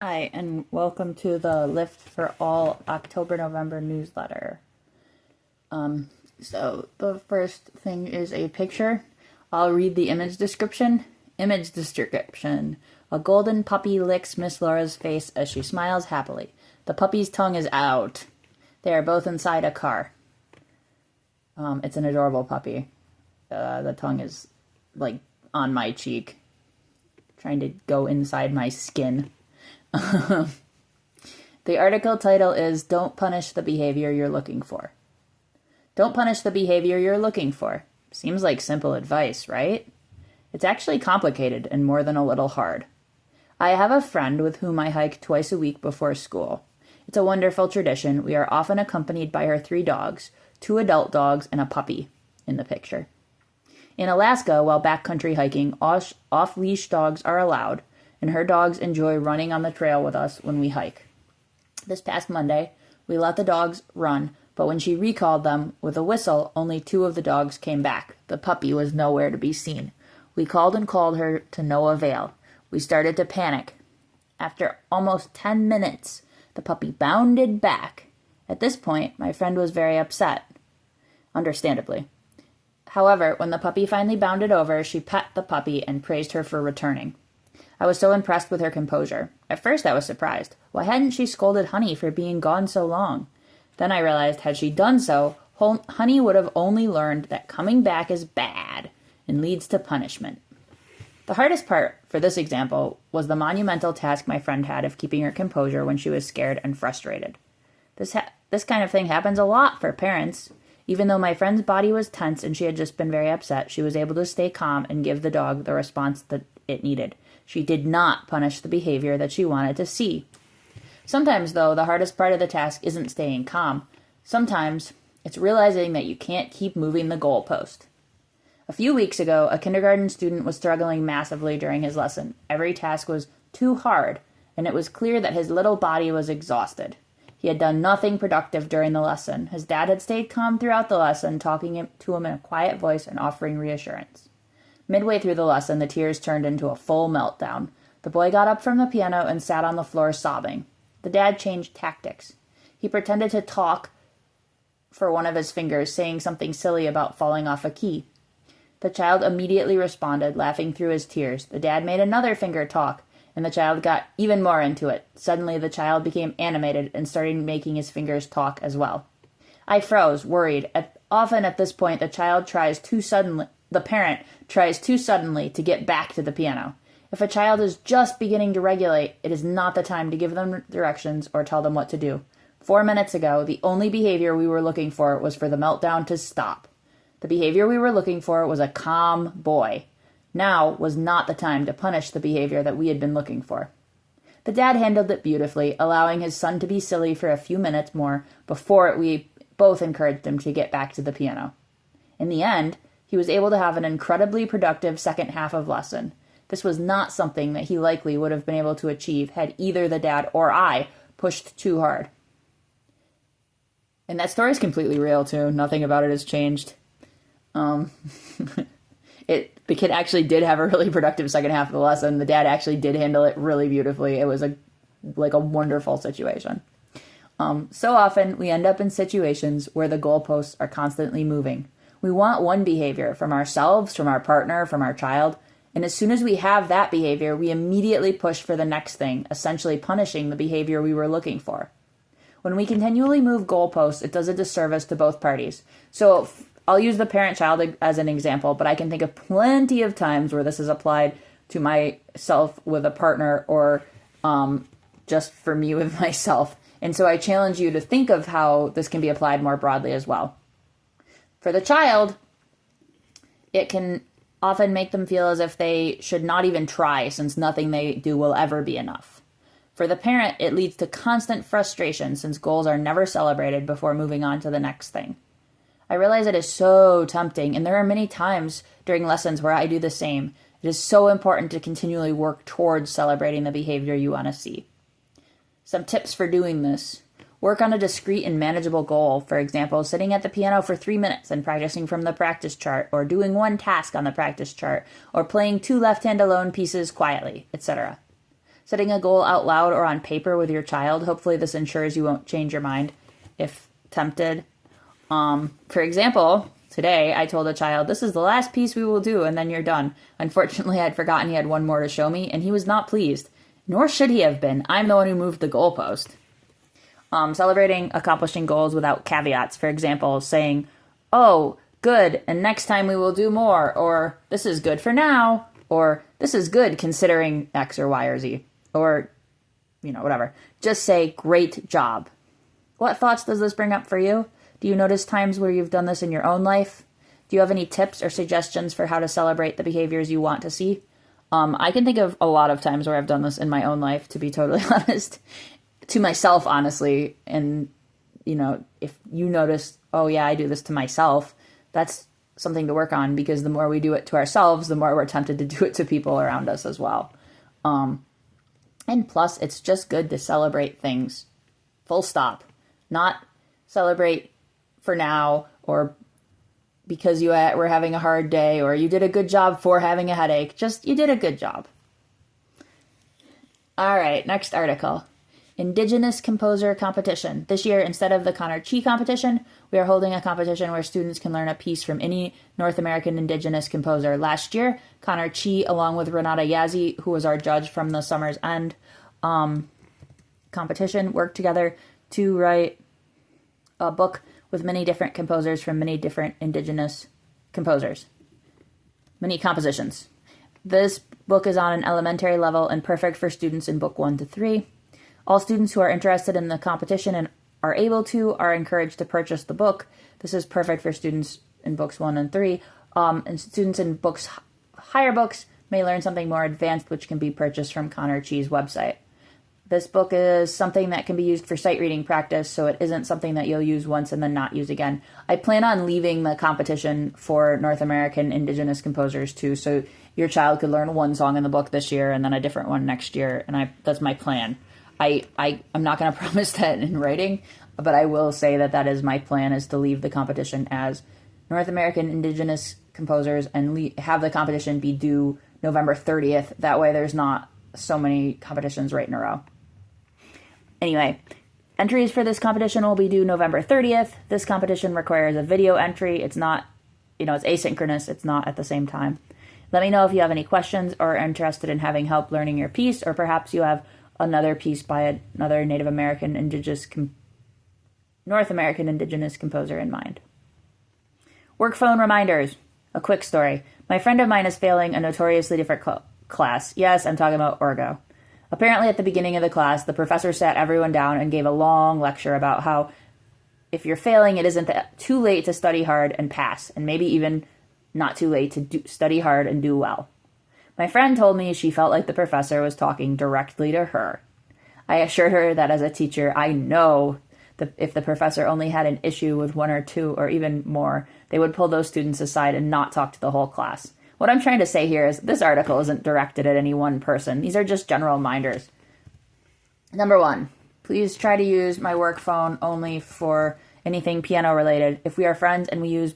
Hi, and welcome to the Lift for All October-November newsletter. So the first thing is a picture. I'll read the image description. Image description. A golden puppy licks Miss Laura's face as she smiles happily. The puppy's tongue is out. They are both inside a car. It's an adorable puppy. The tongue is like on my cheek, trying to go inside my skin. The article title is Don't Punish the Behavior You're Looking For. Don't punish the behavior you're looking for. Seems like simple advice, right? It's actually complicated and more than a little hard. I have a friend with whom I hike twice a week before school. It's a wonderful tradition. We are often accompanied by her 3 dogs, 2 adult dogs, and a puppy in the picture. In Alaska, while backcountry hiking, off-leash dogs are allowed, and her dogs enjoy running on the trail with us when we hike. This past Monday, we let the dogs run, but when she recalled them with a whistle, only 2 of the dogs came back. The puppy was nowhere to be seen. We called and called her to no avail. We started to panic. After almost 10 minutes, the puppy bounded back. At this point, my friend was very upset. Understandably. However, when the puppy finally bounded over, she pet the puppy and praised her for returning. I was so impressed with her composure. At first I was surprised. Why hadn't she scolded Honey for being gone so long? Then I realized had she done so, Honey would have only learned that coming back is bad and leads to punishment. The hardest part for this example was the monumental task my friend had of keeping her composure when she was scared and frustrated. This kind of thing happens a lot for parents. Even though my friend's body was tense and she had just been very upset, she was able to stay calm and give the dog the response that it needed. She did not punish the behavior that she wanted to see. Sometimes, though, the hardest part of the task isn't staying calm. Sometimes it's realizing that you can't keep moving the goalpost. A few weeks ago, a kindergarten student was struggling massively during his lesson. Every task was too hard, and it was clear that his little body was exhausted. He had done nothing productive during the lesson. His dad had stayed calm throughout the lesson, talking to him in a quiet voice and offering reassurance. Midway through the lesson, the tears turned into a full meltdown. The boy got up from the piano and sat on the floor sobbing. The dad changed tactics. He pretended to talk for one of his fingers, saying something silly about falling off a key. The child immediately responded, laughing through his tears. The dad made another finger talk, and the child got even more into it. Suddenly, the child became animated and started making his fingers talk as well. I froze, worried. Often at this point, the parent tries too suddenly to get back to the piano. If a child is just beginning to regulate, it is not the time to give them directions or tell them what to do. 4 minutes ago, the only behavior we were looking for was for the meltdown to stop. The behavior we were looking for was a calm boy. Now was not the time to punish the behavior that we had been looking for. The dad handled it beautifully, allowing his son to be silly for a few minutes more before we both encouraged him to get back to the piano. In the end, he was able to have an incredibly productive second half of lesson. This was not something that he likely would have been able to achieve had either the dad or I pushed too hard. And that story is completely real, too. Nothing about it has changed. The kid actually did have a really productive second half of the lesson. The dad actually did handle it really beautifully. It was a wonderful situation. So often we end up in situations where the goalposts are constantly moving. We want one behavior from ourselves, from our partner, from our child, and as soon as we have that behavior, we immediately push for the next thing, essentially punishing the behavior we were looking for. When we continually move goalposts, it does a disservice to both parties. So I'll use the parent-child as an example, but I can think of plenty of times where this is applied to myself with a partner or just for me with myself. And so I challenge you to think of how this can be applied more broadly as well. For the child, it can often make them feel as if they should not even try since nothing they do will ever be enough. For the parent, it leads to constant frustration since goals are never celebrated before moving on to the next thing. I realize it is so tempting, and there are many times during lessons where I do the same. It is so important to continually work towards celebrating the behavior you want to see. Some tips for doing this. Work on a discrete and manageable goal, for example, sitting at the piano for 3 minutes and practicing from the practice chart, or doing one task on the practice chart, or playing 2 left-hand alone pieces quietly, etc. Setting a goal out loud or on paper with your child. Hopefully this ensures you won't change your mind if tempted. For example, today I told a child, this is the last piece we will do and then you're done. Unfortunately, I'd forgotten he had one more to show me and he was not pleased. Nor should he have been. I'm the one who moved the goalpost. Celebrating accomplishing goals without caveats. For example, saying, oh, good, and next time we will do more, or this is good for now, or this is good considering X or Y or Z, or, whatever. Just say, great job. What thoughts does this bring up for you? Do you notice times where you've done this in your own life? Do you have any tips or suggestions for how to celebrate the behaviors you want to see? I can think of a lot of times where I've done this in my own life, to be totally honest. To myself, honestly, and, if you notice, oh yeah, I do this to myself, that's something to work on, because the more we do it to ourselves, the more we're tempted to do it to people around us as well. And plus, it's just good to celebrate things. Full stop. Not celebrate for now, or because you were having a hard day, or you did a good job for having a headache. Just, you did a good job. All right, next article. Indigenous Composer Competition. This year, instead of the Connor Chi competition, we are holding a competition where students can learn a piece from any North American Indigenous composer. Last year, Connor Chi, along with Renata Yazzie, who was our judge from the Summer's End competition, worked together to write a book with many different composers from many different Indigenous composers. Many compositions. This book is on an elementary level and perfect for students in Book 1 to 3. All students who are interested in the competition and are able to are encouraged to purchase the book. This is perfect for students in Books 1 and 3. And students in higher books may learn something more advanced, which can be purchased from Connor Chi's website. This book is something that can be used for sight reading practice, so it isn't something that you'll use once and then not use again. I plan on leaving the competition for North American Indigenous composers too, so your child could learn one song in the book this year and then a different one next year, and that's my plan. I'm not going to promise that in writing, but I will say that is my plan, is to leave the competition as North American Indigenous composers and have the competition be due November 30th. That way there's not so many competitions right in a row. Anyway, entries for this competition will be due November 30th. This competition requires a video entry. It's not, it's asynchronous. It's not at the same time. Let me know if you have any questions or are interested in having help learning your piece, or perhaps you have another piece by another Native American North American Indigenous composer in mind. Work phone reminders. A quick story. My friend of mine is failing a notoriously different class. Yes, I'm talking about Orgo. Apparently at the beginning of the class, the professor sat everyone down and gave a long lecture about how if you're failing, it isn't too late to study hard and pass, and maybe even not too late to study hard and do well. My friend told me she felt like the professor was talking directly to her. I assured her that as a teacher, I know that if the professor only had an issue with one or two or even more, they would pull those students aside and not talk to the whole class. What I'm trying to say here is this article isn't directed at any one person. These are just general reminders. Number 1, please try to use my work phone only for anything piano related. If we are friends and we use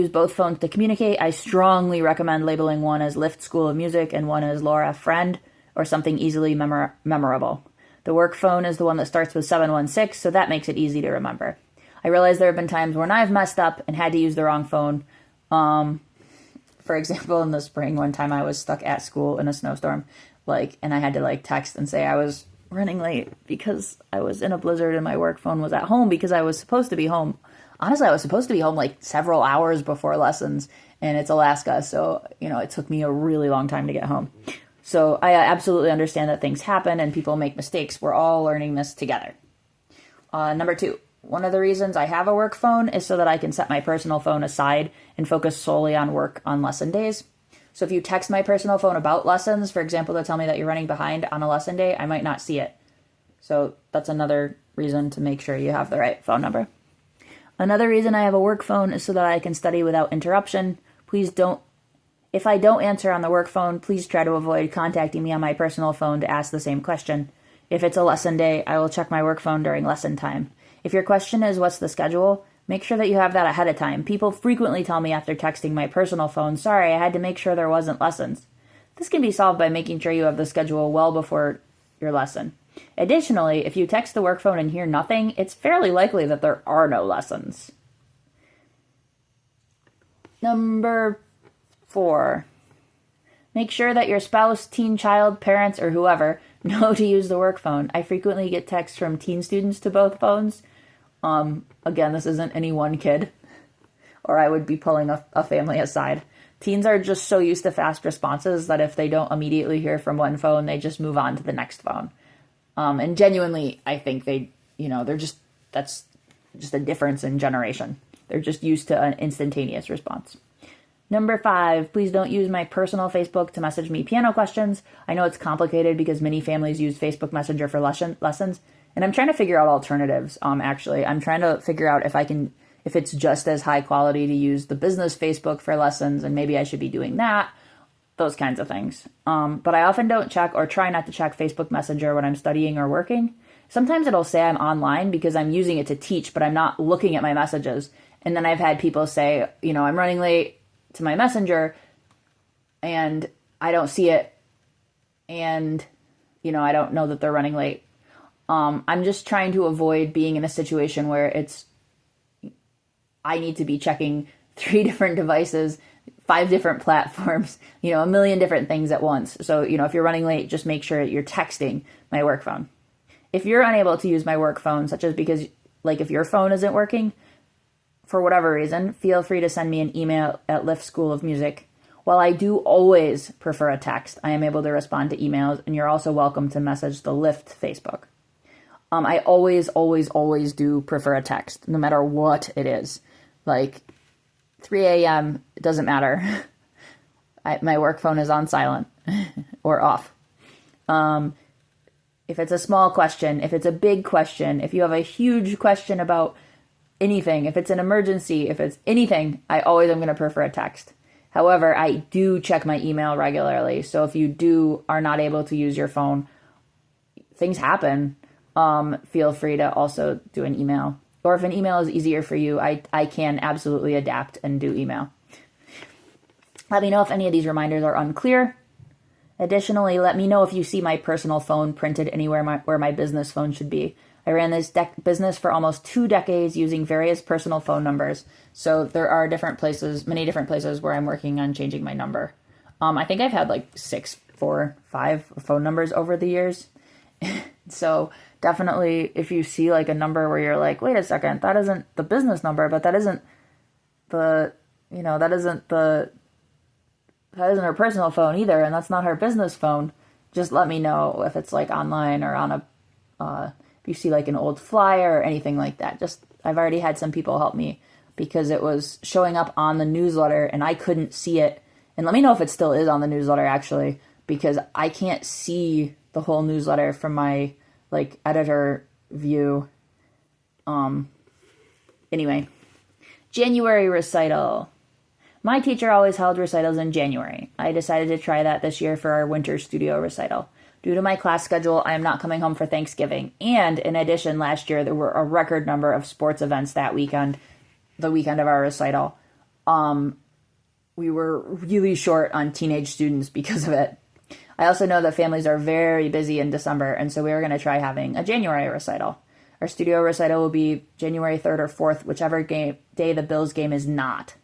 both phones to communicate, I strongly recommend labeling one as Lift School of Music and one as Laura Friend, or something easily memorable. The work phone is the one that starts with 716, so that makes it easy to remember. I realize there have been times when I've messed up and had to use the wrong phone. For example, in the spring, one time I was stuck at school in a snowstorm, and I had to text and say I was running late because I was in a blizzard and my work phone was at home because I was supposed to be home. Honestly, I was supposed to be home several hours before lessons, and it's Alaska, so, it took me a really long time to get home. So I absolutely understand that things happen and people make mistakes. We're all learning this together. Number 2, one of the reasons I have a work phone is so that I can set my personal phone aside and focus solely on work on lesson days. So if you text my personal phone about lessons, for example, to tell me that you're running behind on a lesson day, I might not see it. So that's another reason to make sure you have the right phone number. Another reason I have a work phone is so that I can study without interruption. If I don't answer on the work phone, please try to avoid contacting me on my personal phone to ask the same question. If it's a lesson day, I will check my work phone during lesson time. If your question is what's the schedule, make sure that you have that ahead of time. People frequently tell me after texting my personal phone, sorry, I had to make sure there wasn't lessons. This can be solved by making sure you have the schedule well before your lesson. Additionally, if you text the work phone and hear nothing, it's fairly likely that there are no lessons. Number 4. Make sure that your spouse, teen child, parents, or whoever know to use the work phone. I frequently get texts from teen students to both phones. Again, this isn't any one kid, or I would be pulling a family aside. Teens are just so used to fast responses that if they don't immediately hear from one phone, they just move on to the next phone. And genuinely, I think that's just a difference in generation. They're just used to an instantaneous response. Number 5, please don't use my personal Facebook to message me piano questions. I know it's complicated because many families use Facebook Messenger for lessons, and I'm trying to figure out alternatives, actually. I'm trying to figure out if it's just as high quality to use the business Facebook for lessons, and maybe I should be doing that, those kinds of things. But I often don't check or try not to check Facebook Messenger when I'm studying or working. Sometimes it'll say I'm online because I'm using it to teach, but I'm not looking at my messages. And then I've had people say, I'm running late to my messenger and I don't see it, and I don't know that they're running late. I'm just trying to avoid being in a situation where I need to be checking 3 different devices, 5 different platforms, a million different things at once. So, if you're running late, just make sure you're texting my work phone. If you're unable to use my work phone, such as because if your phone isn't working, for whatever reason, feel free to send me an email at Lyft School of Music. While I do always prefer a text, I am able to respond to emails, and you're also welcome to message the Lyft Facebook. I always, always, always do prefer a text, no matter what it is. 3 a.m., it doesn't matter. My work phone is on silent or off. If it's a small question, if it's a big question, if you have a huge question about anything, if it's an emergency, if it's anything, I always am going to prefer a text. However, I do check my email regularly. So if you are not able to use your phone, things happen. Feel free to also do an email. Or if an email is easier for you, I can absolutely adapt and do email. Let me know if any of these reminders are unclear. Additionally, let me know if you see my personal phone printed anywhere where my business phone should be. I ran this business for almost 2 decades using various personal phone numbers. So there are many different places where I'm working on changing my number. I think I've had 6, 4, 5 phone numbers over the years. So definitely if you see a number where you're like, wait a second, that isn't the business number, but that isn't her personal phone either, and that's not her business phone, just let me know if it's online or on if you see an old flyer or anything like that. I've already had some people help me because it was showing up on the newsletter and I couldn't see it. And let me know if it still is on the newsletter, actually, because I can't see the whole newsletter from my editor view. Anyway, January recital. My teacher always held recitals in January. I decided to try that this year for our winter studio recital. Due to my class schedule, I am not coming home for Thanksgiving. And in addition, last year, there were a record number of sports events that weekend, the weekend of our recital. We were really short on teenage students because of it. I also know that families are very busy in December, and so we are going to try having a January recital. Our studio recital will be January 3rd or 4th, whichever day the Bills game is not.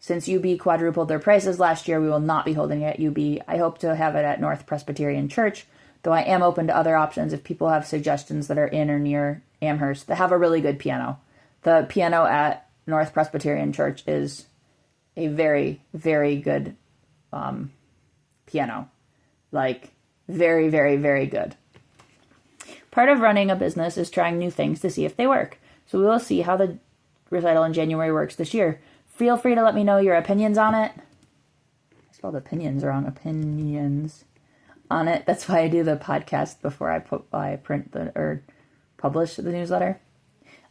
Since UB quadrupled their prices last year, we will not be holding it at UB. I hope to have it at North Presbyterian Church, though I am open to other options if people have suggestions that are in or near Amherst that have a really good piano. The piano at North Presbyterian Church is a very, very good piano. Very, very, very good. Part of running a business is trying new things to see if they work. So we will see how the recital in January works this year. Feel free to let me know your opinions on it. I spelled opinions wrong. Opinions on it. That's why I do the podcast before I print or publish the newsletter.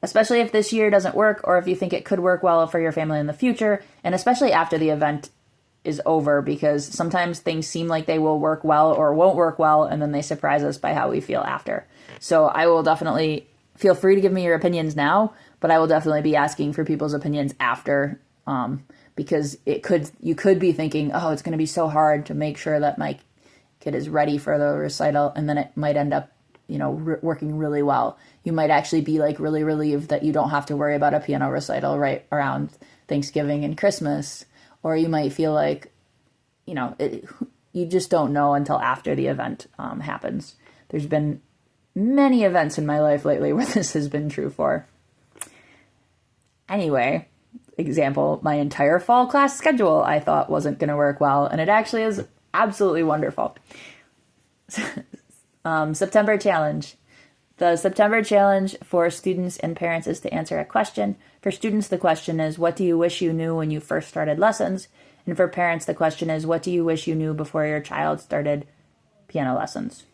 Especially if this year doesn't work, or if you think it could work well for your family in the future, and especially after the event is over, because sometimes things seem like they will work well or won't work well, and then they surprise us by how we feel after. So I will definitely feel free to give me your opinions now, but I will definitely be asking for people's opinions after because you could be thinking, oh, it's going to be so hard to make sure that my kid is ready for the recital, and then it might end up, working really well. You might actually be like really relieved that you don't have to worry about a piano recital right around Thanksgiving and Christmas, or you might feel like, you just don't know until after the event happens. There's been many events in my life lately where this has been true for. Anyway, example, my entire fall class schedule I thought wasn't going to work well, and it actually is absolutely wonderful. September challenge. The September challenge for students and parents is to answer a question. For students, the question is, what do you wish you knew when you first started lessons? And for parents, the question is, what do you wish you knew before your child started piano lessons?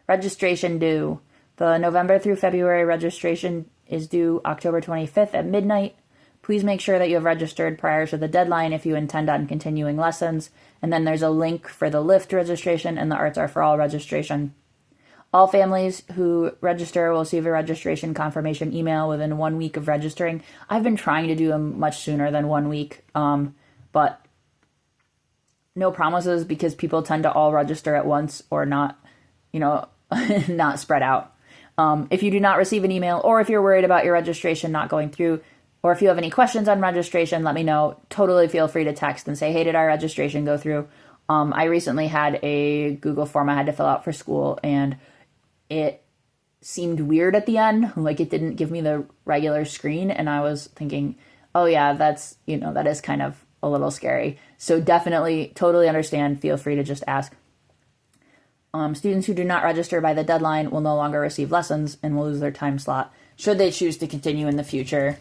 Registration due. The November through February registration is due October 25th at midnight. Please make sure that you have registered prior to the deadline if you intend on continuing lessons. And then there's a link for the LIFT registration and the Arts Are For All registration. All families who register will receive a registration confirmation email within 1 week of registering. I've been trying to do them much sooner than 1 week, but no promises because people tend to all register at once or not, not spread out. If you do not receive an email, or if you're worried about your registration not going through, or if you have any questions on registration, let me know. Totally feel free to text and say, hey, did our registration go through? I recently had a Google form I had to fill out for school, and it seemed weird at the end. Like, it didn't give me the regular screen, and I was thinking, oh yeah, that is kind of a little scary. So definitely, totally understand. Feel free to just ask. Students who do not register by the deadline will no longer receive lessons and will lose their time slot should they choose to continue in the future.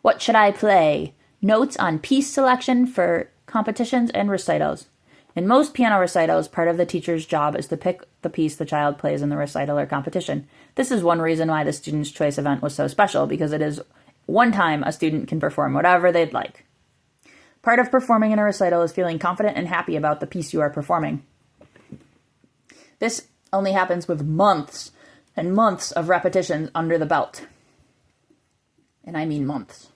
What should I play? Notes on piece selection for competitions and recitals. In most piano recitals, part of the teacher's job is to pick the piece the child plays in the recital or competition. This is one reason why the Student's Choice event was so special, because it is one time a student can perform whatever they'd like. Part of performing in a recital is feeling confident and happy about the piece you are performing. This only happens with months and months of repetitions under the belt. And I mean months.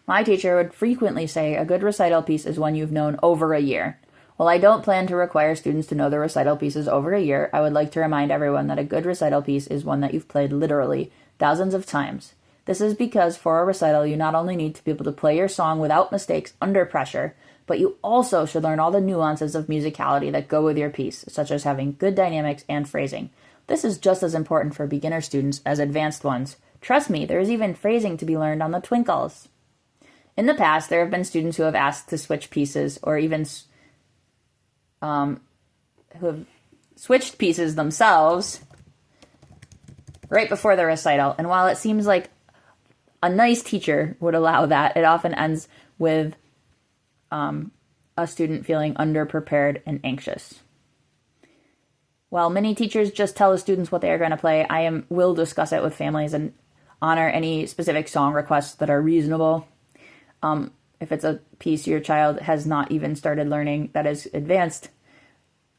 My teacher would frequently say a good recital piece is one you've known over a year. While I don't plan to require students to know the recital pieces over a year, I would like to remind everyone that a good recital piece is one that you've played literally thousands of times. This is because for a recital, you not only need to be able to play your song without mistakes under pressure, but you also should learn all the nuances of musicality that go with your piece, such as having good dynamics and phrasing. This is just as important for beginner students as advanced ones. Trust me, there is even phrasing to be learned on the twinkles. In the past, there have been students who have asked to switch pieces, or even who have switched pieces themselves right before the recital. And while it seems like a nice teacher would allow that, it often ends with a student feeling underprepared and anxious. While many teachers just tell the students what they are going to play, I will discuss it with families and honor any specific song requests that are reasonable. If it's a piece your child has not even started learning that is advanced,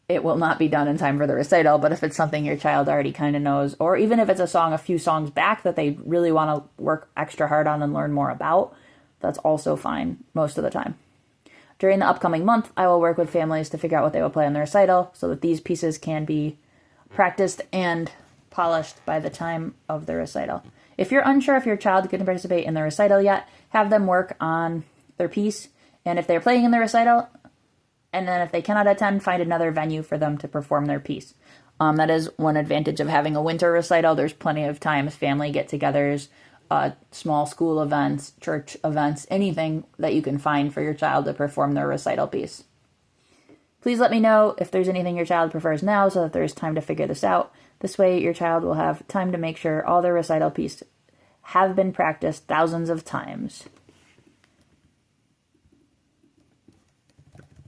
it will not be done in time for the recital. But if it's something your child already kind of knows, or even if it's a song a few songs back that they really want to work extra hard on and learn more about, that's also fine most of the time. During the upcoming month, I will work with families to figure out what they will play in the recital so that these pieces can be practiced and polished by the time of the recital. If you're unsure if your child can participate in the recital yet, have them work on their piece. And if they're playing in the recital, and then if they cannot attend, find another venue for them to perform their piece. That is one advantage of having a winter recital. There's plenty of times, family get-togethers, small school events, church events, anything that you can find for your child to perform their recital piece. Please let me know if there's anything your child prefers now so that there's time to figure this out. This way, your child will have time to make sure all their recital pieces have been practiced thousands of times.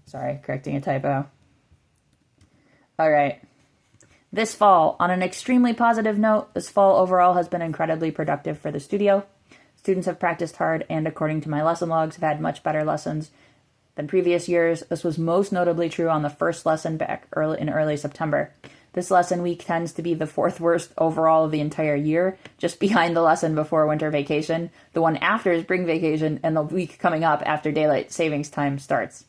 Sorry, correcting a typo. All right. This fall, on an extremely positive note, this fall overall has been incredibly productive for the studio. Students have practiced hard and, according to my lesson logs, have had much better lessons than previous years. This was most notably true on the first lesson back in early September. This lesson week tends to be the fourth worst overall of the entire year, just behind the lesson before winter vacation, the one after spring vacation, and the week coming up after daylight savings time starts.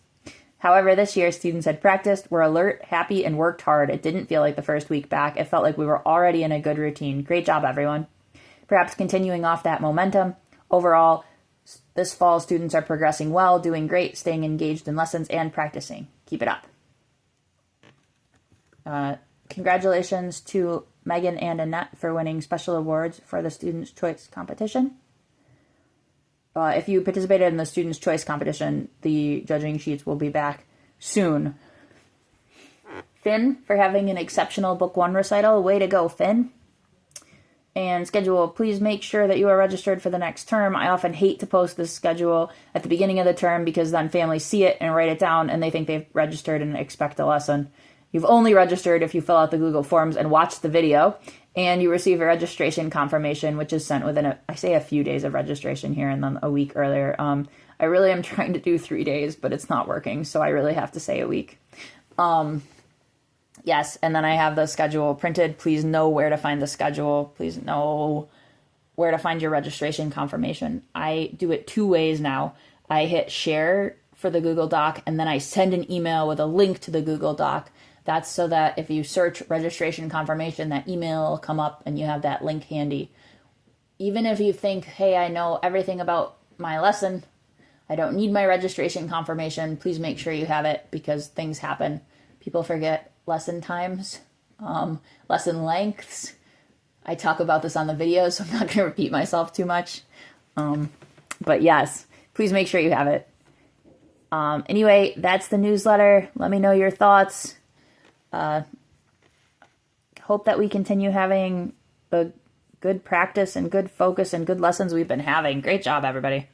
However, this year, students had practiced, were alert, happy, and worked hard. It didn't feel like the first week back. It felt like we were already in a good routine. Great job, everyone. Perhaps continuing off that momentum. Overall, this fall, students are progressing well, doing great, staying engaged in lessons, and practicing. Keep it up. Congratulations to Megan and Annette for winning special awards for the Students' Choice competition. If you participated in the Students' Choice competition, the judging sheets will be back soon. Finn, for having an exceptional Book 1 recital. Way to go, Finn. And schedule, please make sure that you are registered for the next term. I often hate to post this schedule at the beginning of the term because then families see it and write it down and they think they've registered and expect a lesson. You've only registered if you fill out the Google Forms and watch the video, and you receive a registration confirmation, which is sent within I say a few days of registration here and then a week earlier. I really am trying to do 3 days, but it's not working, so I really have to say a week. Yes, and then I have the schedule printed. Please know where to find the schedule. Please know where to find your registration confirmation. I do it 2 ways now. I hit share for the Google Doc, and then I send an email with a link to the Google Doc. That's so that if you search registration confirmation, that email will come up and you have that link handy. Even if you think, hey, I know everything about my lesson, I don't need my registration confirmation, please make sure you have it because things happen. People forget lesson times, lesson lengths. I talk about this on the video, so I'm not going to repeat myself too much. But yes, please make sure you have it. Anyway, that's the newsletter. Let me know your thoughts. Hope that we continue having the good practice and good focus and good lessons we've been having. Great job, everybody.